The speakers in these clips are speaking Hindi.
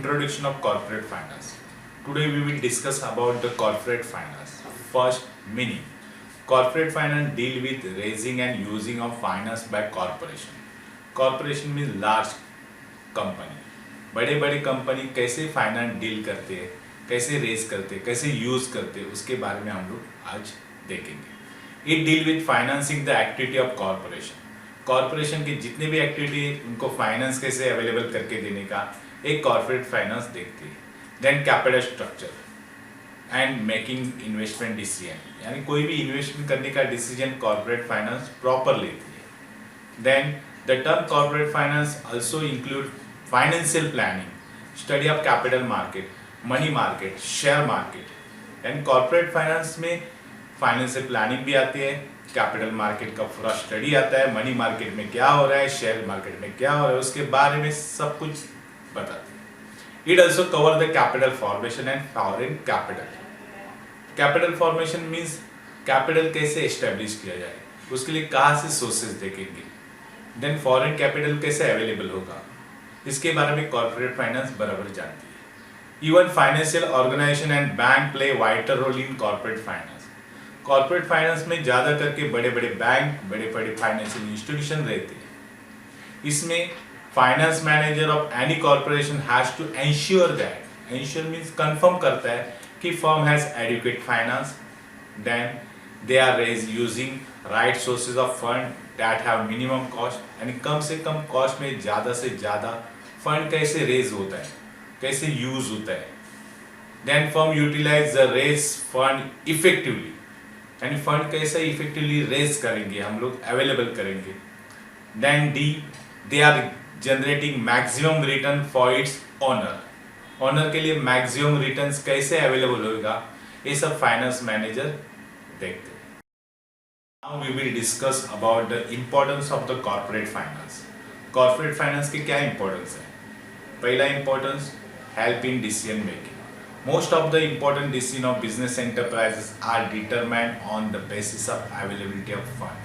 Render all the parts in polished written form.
Introduction of corporate finance. Today we will discuss about the corporate finance. First, meaning. Corporate finance deal with raising and using of finance by corporation. Corporation means large company. बड़े बड़े कंपनी कैसे फाइनेंस डील करते हैं, कैसे रेज करते हैं, कैसे यूज करते हैं, उसके बारे में हम लोग आज देखेंगे. It deal with financing the activity of corporation. Corporation की जितने भी एक्टिविटी उनको फाइनेंस कैसे अवेलेबल करके देने का एक कॉर्पोरेट फाइनेंस देखती है. Then capital structure and making investment decision, यानी कोई भी इन्वेस्टमेंट करने का डिसीजन कॉर्पोरेट फाइनेंस प्रॉपर लेती है. Then the term corporate finance also include financial planning, study of capital market, money market, share market. And corporate finance में फाइनेंशियल प्लानिंग भी आती है, कैपिटल मार्केट का पूरा स्टडी आता है, मनी मार्केट में क्या हो रहा है, शेयर मार्केट में क्या हो रहा है, उसके बारे में सब कुछ बताती है. It also cover the capital formation and foreign capital. Capital formation means capital कैसे एस्टेब्लिश किया जाए, उसके लिए कहाँ से सोर्सेज देखेंगे. देन फॉरेन कैपिटल कैसे अवेलेबल होगा, इसके बारे में कॉर्पोरेट फाइनेंस बराबर जानती है. Even financial organization and bank play vital role in corporate finance. Corporate finance में ज़्यादा करके बड़े बड़े बैंक, बड़े बड़े फाइनेंशियल इंस्टीट्यूशन रहते हैं. इसमें finance manager of any corporation has to ensure that, ensure means confirm करता है कि firm has adequate finance, then they are raise using right sources of fund that have minimum cost, यानी कम से कम कॉस्ट में ज़्यादा से ज़्यादा फंड कैसे रेज होता है, कैसे यूज होता है. Then firm utilize the raise fund effectively, यानी फंड कैसे इफेक्टिवली रेज करेंगे, हम लोग अवेलेबल करेंगे. Then the, they are generating maximum return for its owner. Owner के लिए मैक्सिमम रिटर्न्स कैसे अवेलेबल होगा, ये सब फाइनेंस मैनेजर देखते हैं. Now we will discuss about the importance of the corporate finance. Corporate finance के क्या इंपॉर्टेंस है. पहला importance, help in decision making. Most of the important decisions of business enterprises are determined on the basis of availability of fund.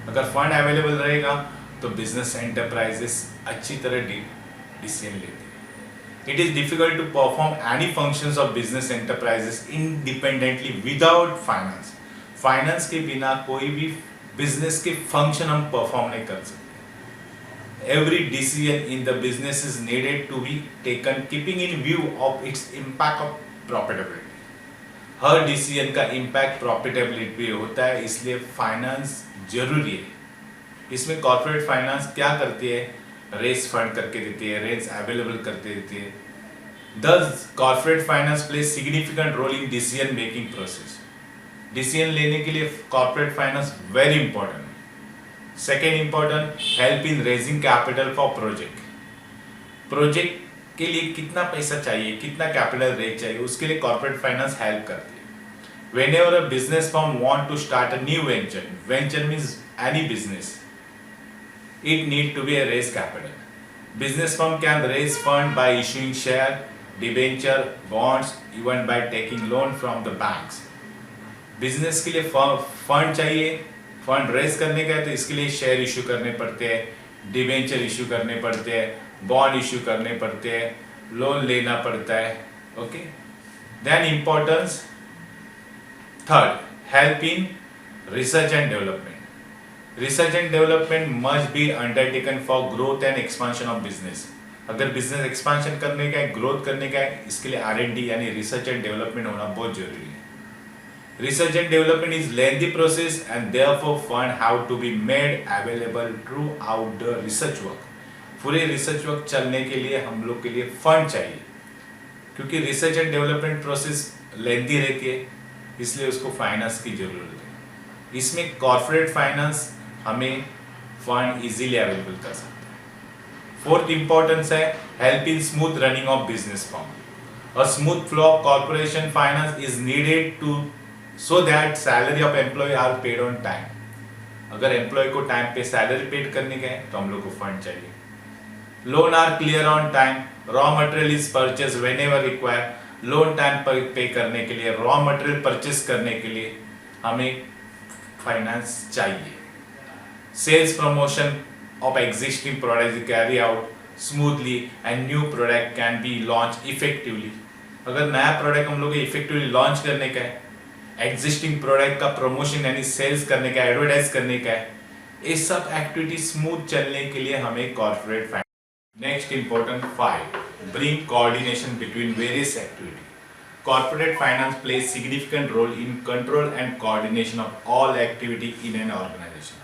अगर फंड अवेलेबल रहेगा तो बिजनेस एंटरप्राइजेस अच्छी तरह डिसीजन लेते हैं. It is difficult to perform any functions of business enterprises independently without finance. Finance के बिना कोई भी बिजनेस के फंक्शन हम परफॉर्म नहीं कर सकते. Every decision in the business is needed to be taken keeping in view of its impact of profitability. Her decision का इम्पैक्ट प्रॉफिटेबिलिटी पे होता है, इसलिए फाइनेंस जरूरी है. इसमें कॉर्पोरेट फाइनेंस क्या करती है, रेज फंड करके देती है, रेज अवेलेबल करके देती है. Thus corporate finance plays significant role in decision making process. Decision लेने के लिए corporate finance very important. Second important, help in raising capital for project. Project के लिए कितना पैसा चाहिए, कितना कैपिटल रेज चाहिए, उसके लिए कॉर्पोरेट फाइनेंस हेल्प करती है. Whenever a business firm want to start a new venture, venture means any business, it need to be a raise capital. Business firm can raise fund by issuing share, debenture, bonds, even by taking loan from the banks. Business के लिए फंड चाहिए, फंड रेज करने का है तो इसके लिए शेयर इशू करने पड़ते हैं, डिबेंचर इशू करने पड़ते हैं, बॉन्ड इशू करने पड़ते हैं, लोन लेना पड़ता है. Okay. Then importance third, help in research and development. Research and development must be undertaken for growth and expansion of business. अगर बिजनेस एक्सपांशन करने का है, ग्रोथ करने का है, इसके लिए R&D यानी रिसर्च एंड डेवलपमेंट होना बहुत जरूरी है. Research and development is lengthy process and therefore fund have to be made available throughout the research work. पूरे रिसर्च वर्क चलने के लिए हम लोग के लिए फंड चाहिए, क्योंकि research and development process lengthy रहती है, इसलिए उसको फाइनेंस की जरूरत है. इसमें कॉर्पोरेट फाइनेंस हमें फंड इजीली अवेलेबल कर सकता है. फोर्थ इंपॉर्टेंस है, help in smooth running of business firm. A smooth flow of corporation finance is needed to so that salary of employee are paid on time. अगर एम्प्लॉय को टाइम पे सैलरी पेड करने का है तो हम लोग को फंड चाहिए. Loan are clear on time, raw material is purchase whenever require. Loan time पर पे करने के लिए, रॉ मटेरियल परचेज करने के लिए हमें फाइनेंस चाहिए. Sales promotion of existing products carry out smoothly and new product can be launched effectively. अगर नया प्रोडक्ट हम लोग को इफेक्टिवली लॉन्च करने का है, एग्जिस्टिंग प्रोडक्ट का प्रमोशन यानी सेल्स करने का, एडवर्टाइज करने का है, ये सब एक्टिविटी स्मूथ चलने के लिए हमें corporate finance. Next important 5, bring coordination between various activity. Corporate finance plays significant role in control and coordination of all activity in an organization.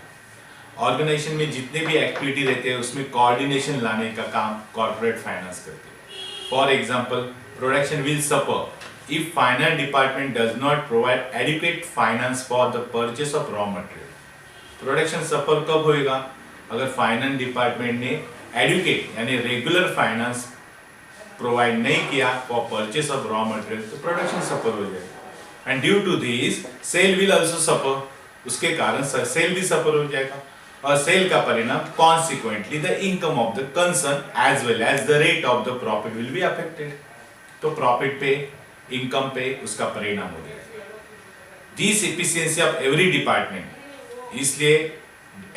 Organization में जितने भी एक्टिविटी रहते हैं उसमें कोऑर्डिनेशन लाने का काम कॉर्पोरेट फाइनेंस करते हैं। For example, production will suffer if finance department does not provide adequate finance for the purchase of raw material. Production suffer कब होएगा? अगर फाइनेंस डिपार्टमेंट ने एडुकेट यानी रेगुलर फाइनेंस प्रोवाइड नहीं किया for purchase of raw material, तो प्रोडक्शन सफर हो जाएगा। And due to this sale will also suffer, उसके कारण सेल भी सफर हो जाएगा और सेल का परिणाम consequently the income of the concern as well as the rate of the profit will be affected. तो प्रॉफिट पे, इनकम पे उसका परिणाम हो जाएगा। This efficiency of every department, इसलिए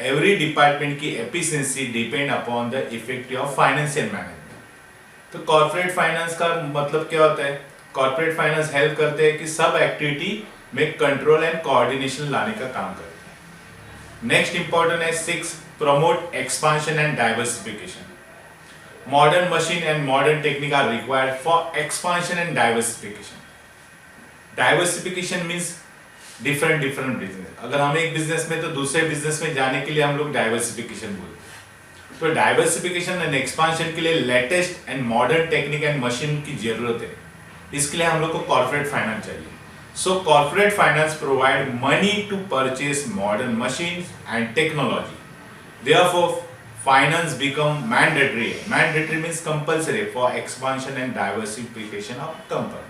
एवरी डिपार्टमेंट की efficiency depend upon the effective of financial management. तो कॉर्पोरेट फाइनेंस का मतलब क्या होता है? कॉर्पोरेट फाइनेंस हेल्प करते हैं कि सब एक्टिविटी में कंट्रोल एंड कोऑर्डिनेशन लाने का काम करते हैं। नेक्स्ट इंपॉर्टेंट है 6, promote expansion and diversification. Modern machine and modern technique are required for expansion and diversification. Diversification means different business. अगर हम एक बिजनेस में तो दूसरे बिजनेस में जाने के लिए हम लोग डाइवर्सिफिकेशन बोलते हैं। तो डाइवर्सिफिकेशन एंड एक्सपांशन के लिए latest and modern technique and machine की जरूरत है। इसके लिए हम लोग को कॉर्पोरेट फाइनेंस चाहिए। So corporate finance provide money to purchase modern machines and technology. Therefore finance become mandatory. Mandatory means compulsory for expansion and diversification of company.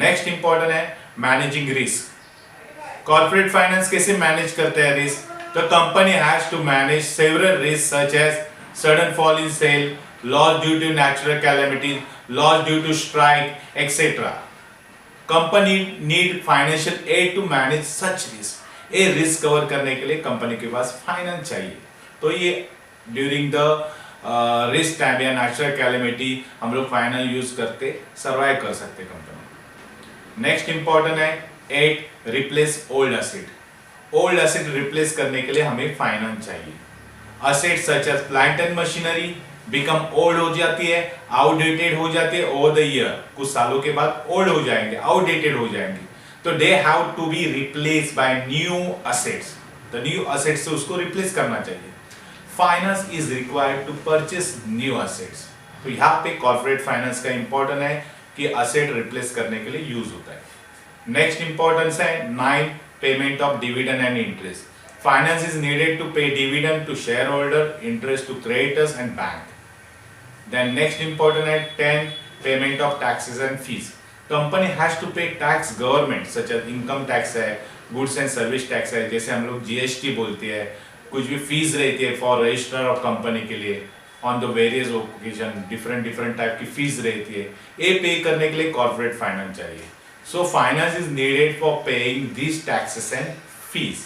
Next important है मैनेजिंग रिस्क। कॉर्पोरेट फाइनेंस कैसे मैनेज करते हैं risk? The company has to manage several risks such as sudden fall in sale, loss due to natural calamities, loss due to strike, etc. Company need financial aid to manage such risks. ये रिस्क कवर करने के लिए कंपनी के पास फाइनेंस चाहिए। तो ये ड्यूरिंग द रिस्क टाइम या नेचुरल कैलेमिटी हम लोग फाइनेंस यूज करते सर्वाइव कर सकते कंपनी। नेक्स्ट इंपॉर्टेंट है 8, replace old asset. Old asset replace करने के लिए हमें फाइनेंस चाहिए। Asset such as plant and machinery become old हो जाती है, आउटडेटेड हो जाती है ओवर द ईयर। कुछ सालों के बाद ओल्ड हो जाएंगे, आउटडेटेड हो जाएंगे, तो they have to be replace by new assets. The new assets से उसको रिप्लेस करना चाहिए। Finance is required to purchase new assets. तो यहाँ पे कॉर्पोरेट फाइनेंस का इंपॉर्टेंट है कि एसेट रिप्लेस करने के लिए यूज होता है। नेक्स्ट इंपॉर्टेंस है 9, payment of dividend and interest. Finance is needed to pay dividend to shareholder, interest to creditors and bank. Then next important है 10, payment of taxes and fees. Company has to pay tax government such as income tax है, goods and service tax है, जैसे हम लोग GST बोलते हैं, कुछ भी फीस रहती है फॉर रजिस्टर ऑफ कंपनी के लिए on the various occasion, different type की फीस रहती है। ये पे करने के लिए कॉर्पोरेट फाइनेंस चाहिए। So finance is needed for paying these taxes and fees.